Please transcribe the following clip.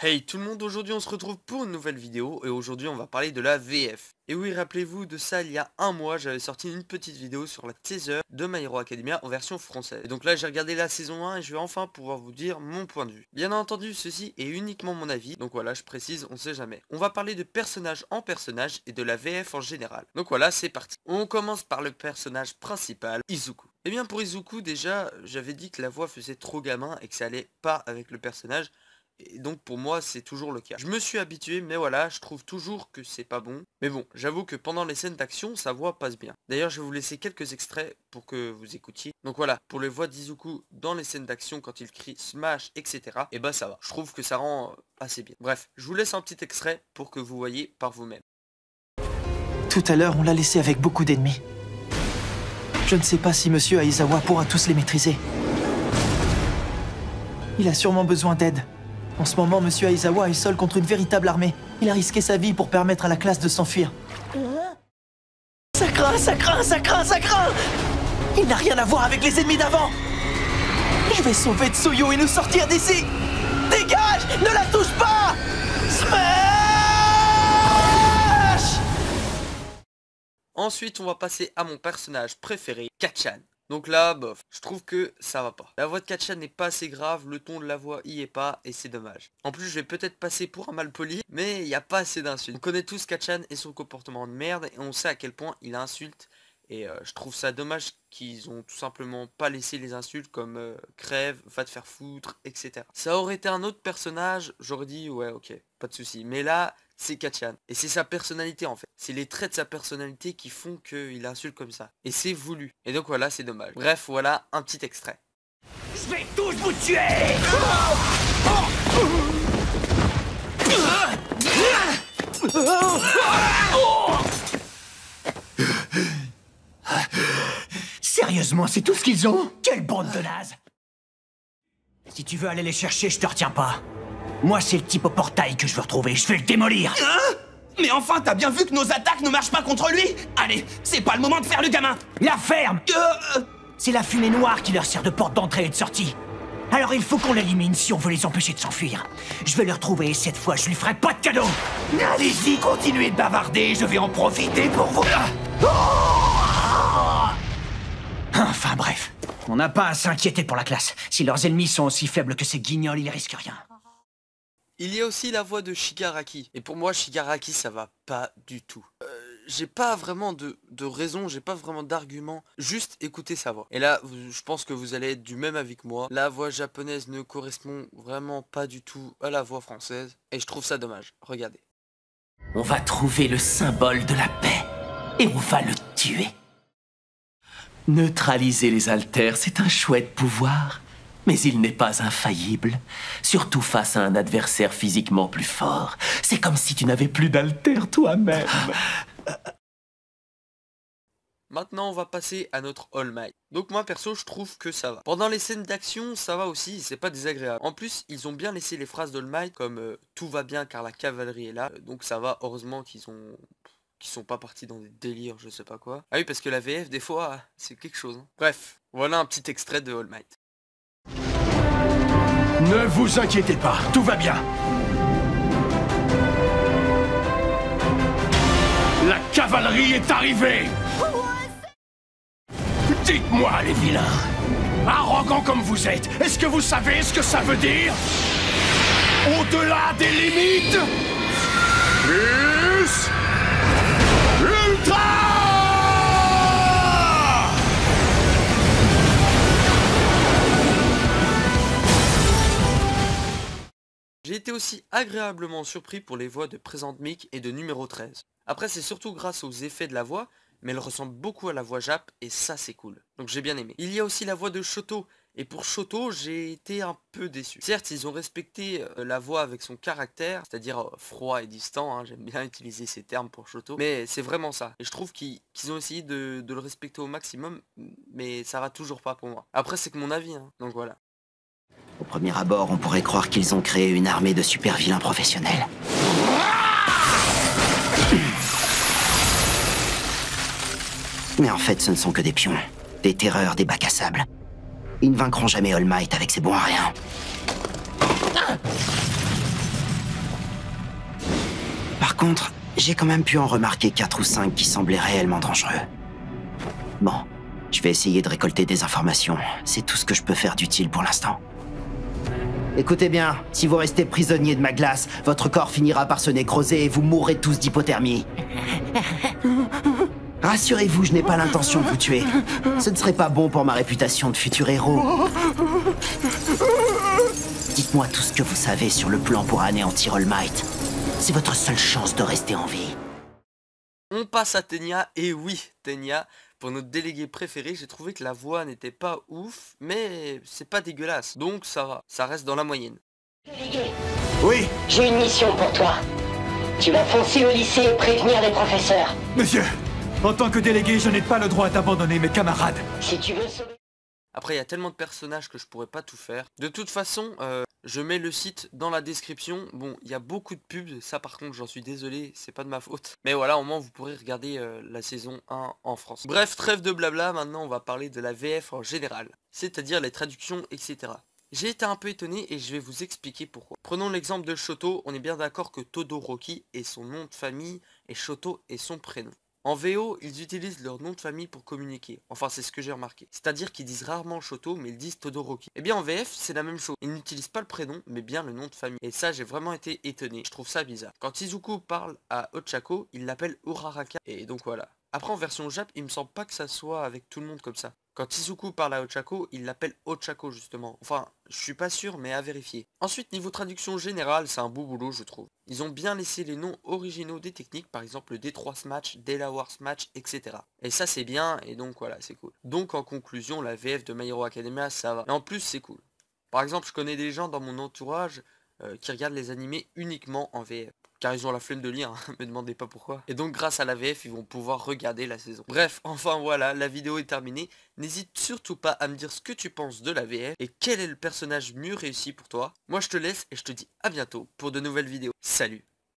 Hey tout le monde, aujourd'hui on se retrouve pour une nouvelle vidéo et aujourd'hui on va parler de la VF. Et oui, rappelez-vous de ça, il y a un mois, j'avais sorti une petite vidéo sur la teaser de My Hero Academia en version française. Et donc là j'ai regardé la saison 1 et je vais enfin pouvoir vous dire mon point de vue. Bien entendu, ceci est uniquement mon avis, donc voilà, je précise, on sait jamais. On va parler de personnage en personnage et de la VF en général. Donc voilà, c'est parti. On commence par le personnage principal, Izuku. Et bien pour Izuku, déjà, j'avais dit que la voix faisait trop gamin et que ça allait pas avec le personnage. Et donc pour moi c'est toujours le cas. Je me suis habitué, mais voilà, je trouve toujours que c'est pas bon. Mais bon, j'avoue que pendant les scènes d'action, sa voix passe bien. D'ailleurs je vais vous laisser quelques extraits pour que vous écoutiez. Donc voilà, pour les voix d'Izuku dans les scènes d'action quand il crie Smash, etc. Et bah ça va, je trouve que ça rend assez bien. Bref, je vous laisse un petit extrait pour que vous voyez par vous-même. Tout à l'heure, on l'a laissé avec beaucoup d'ennemis. Je ne sais pas si Monsieur Aizawa pourra tous les maîtriser. Il a sûrement besoin d'aide. En ce moment, Monsieur Aizawa est seul contre une véritable armée. Il a risqué sa vie pour permettre à la classe de s'enfuir. Ça craint, ça craint, ça craint, ça craint! Il n'a rien à voir avec les ennemis d'avant. Je vais sauver Tsuyu et nous sortir d'ici. Dégage! Ne la touche pas! Smash! Ensuite, on va passer à mon personnage préféré, Kacchan. Donc là, bof, je trouve que ça va pas. La voix de Kacchan n'est pas assez grave, le ton de la voix y est pas, et c'est dommage. En plus, je vais peut-être passer pour un malpoli, mais il n'y a pas assez d'insultes. On connaît tous Kacchan et son comportement de merde, et on sait à quel point il insulte. Et je trouve ça dommage qu'ils ont tout simplement pas laissé les insultes comme crève, va te faire foutre, etc. Ça aurait été un autre personnage, j'aurais dit ouais ok, pas de souci. Mais là, c'est Kacchan. Et c'est sa personnalité en fait. C'est les traits de sa personnalité qui font qu'il insulte comme ça. Et c'est voulu. Et donc voilà, c'est dommage. Bref, voilà un petit extrait. Je vais tous vous tuer! Sérieusement, c'est tout ce qu'ils ont? Quelle bande de nazes! Si tu veux aller les chercher, je te retiens pas. Moi, c'est le type au portail que je veux retrouver. Je vais le démolir. Hein? Mais enfin, t'as bien vu que nos attaques ne marchent pas contre lui? Allez, c'est pas le moment de faire le gamin. La ferme! C'est la fumée noire qui leur sert de porte d'entrée et de sortie. Alors il faut qu'on l'élimine si on veut les empêcher de s'enfuir. Je vais le retrouver et cette fois, je lui ferai pas de cadeau. Allez-y, continuez de bavarder, je vais en profiter pour vous... Enfin bref, on n'a pas à s'inquiéter pour la classe. Si leurs ennemis sont aussi faibles que ces guignols, ils risquent rien. Il y a aussi la voix de Shigaraki. Et pour moi, Shigaraki, ça va pas du tout. J'ai pas vraiment de raison, j'ai pas vraiment d'argument. Juste écoutez sa voix. Et là, je pense que vous allez être du même avis que moi. La voix japonaise ne correspond vraiment pas du tout à la voix française. Et je trouve ça dommage. Regardez. On va trouver le symbole de la paix. Et on va le tuer. Neutraliser les haltères, c'est un chouette pouvoir. Mais il n'est pas infaillible, surtout face à un adversaire physiquement plus fort. C'est comme si tu n'avais plus d'haltères toi-même. Maintenant, on va passer à notre All Might. Donc moi, perso, je trouve que ça va. Pendant les scènes d'action, ça va aussi, c'est pas désagréable. En plus, ils ont bien laissé les phrases d'All Might comme tout va bien car la cavalerie est là. Donc ça va, heureusement qu'ils sont pas partis dans des délires, je sais pas quoi. Ah oui, parce que la VF, des fois, c'est quelque chose. Hein. Bref, voilà un petit extrait de All Might. Ne vous inquiétez pas, tout va bien. La cavalerie est arrivée. Dites-moi, les vilains, arrogants comme vous êtes, est-ce que vous savez ce que ça veut dire? Au-delà des limites, plus ultra! J'ai été aussi agréablement surpris pour les voix de Présente Mic et de numéro 13. Après, c'est surtout grâce aux effets de la voix, mais elle ressemble beaucoup à la voix Jap, et ça c'est cool. Donc j'ai bien aimé. Il y a aussi la voix de Shoto, et pour Shoto, j'ai été un peu déçu. Certes, ils ont respecté la voix avec son caractère, c'est-à-dire froid et distant, hein, j'aime bien utiliser ces termes pour Shoto, mais c'est vraiment ça. Et je trouve qu'ils ont essayé de le respecter au maximum, mais ça va toujours pas pour moi. Après, c'est que mon avis, hein, donc voilà. Au premier abord, on pourrait croire qu'ils ont créé une armée de super vilains professionnels. Mais en fait, ce ne sont que des pions. Des terreurs, des bacs à sable. Ils ne vaincront jamais All Might avec ses bons à rien. contre, j'ai quand même pu en remarquer 4 ou 5 qui semblaient réellement dangereux. Bon, je vais essayer de récolter des informations. C'est tout ce que je peux faire d'utile pour l'instant. Écoutez bien, si vous restez prisonnier de ma glace, votre corps finira par se nécroser et vous mourrez tous d'hypothermie. Rassurez-vous, je n'ai pas l'intention de vous tuer. Ce ne serait pas bon pour ma réputation de futur héros. Dites-moi tout ce que vous savez sur le plan pour anéantir All Might. C'est votre seule chance de rester en vie. On passe à Ténia, et oui, Ténia, pour notre délégué préféré, j'ai trouvé que la voix n'était pas ouf, mais c'est pas dégueulasse, donc ça va, ça reste dans la moyenne. Délégué, Oui, j'ai une mission pour toi. Tu vas foncer au lycée et prévenir les professeurs. monsieur. En tant que délégué, je n'ai pas le droit d'abandonner mes camarades. Si tu veux sauver... Après, il y a tellement de personnages que je pourrais pas tout faire. De toute façon, je mets le site dans la description. Bon, il y a beaucoup de pubs, ça par contre, j'en suis désolé, c'est pas de ma faute. Mais voilà, au moins, vous pourrez regarder la saison 1 en France. Bref, trêve de blabla, maintenant on va parler de la VF en général. C'est-à-dire les traductions, etc. J'ai été un peu étonné et je vais vous expliquer pourquoi. Prenons l'exemple de Shoto, on est bien d'accord que Todoroki est son nom de famille et Shoto est son prénom. En VO, ils utilisent leur nom de famille pour communiquer. Enfin, c'est ce que j'ai remarqué. C'est-à-dire qu'ils disent rarement Shoto, mais ils disent Todoroki. Et bien en VF, c'est la même chose. Ils n'utilisent pas le prénom, mais bien le nom de famille. Et ça, j'ai vraiment été étonné. Je trouve ça bizarre. Quand Izuku parle à Ochako, il l'appelle Uraraka. Et donc voilà. Après, en version Jap, il me semble pas que ça soit avec tout le monde comme ça. Quand Izuku parle à Ochako, il l'appelle Ochako justement. Enfin, je suis pas sûr, mais à vérifier. Ensuite, niveau traduction générale, c'est un beau boulot, je trouve. Ils ont bien laissé les noms originaux des techniques, par exemple le D3 Smash, Delaware Smash, etc. Et ça, c'est bien, et donc voilà, c'est cool. Donc, en conclusion, la VF de My Hero Academia, ça va. Et en plus, c'est cool. Par exemple, je connais des gens dans mon entourage qui regardent les animés uniquement en VF. Car ils ont la flemme de lire, hein, me demandez pas pourquoi. Et donc grâce à la VF, ils vont pouvoir regarder la saison. Bref, enfin voilà, la vidéo est terminée. N'hésite surtout pas à me dire ce que tu penses de la VF et quel est le personnage mieux réussi pour toi. Moi je te laisse et je te dis à bientôt pour de nouvelles vidéos. Salut!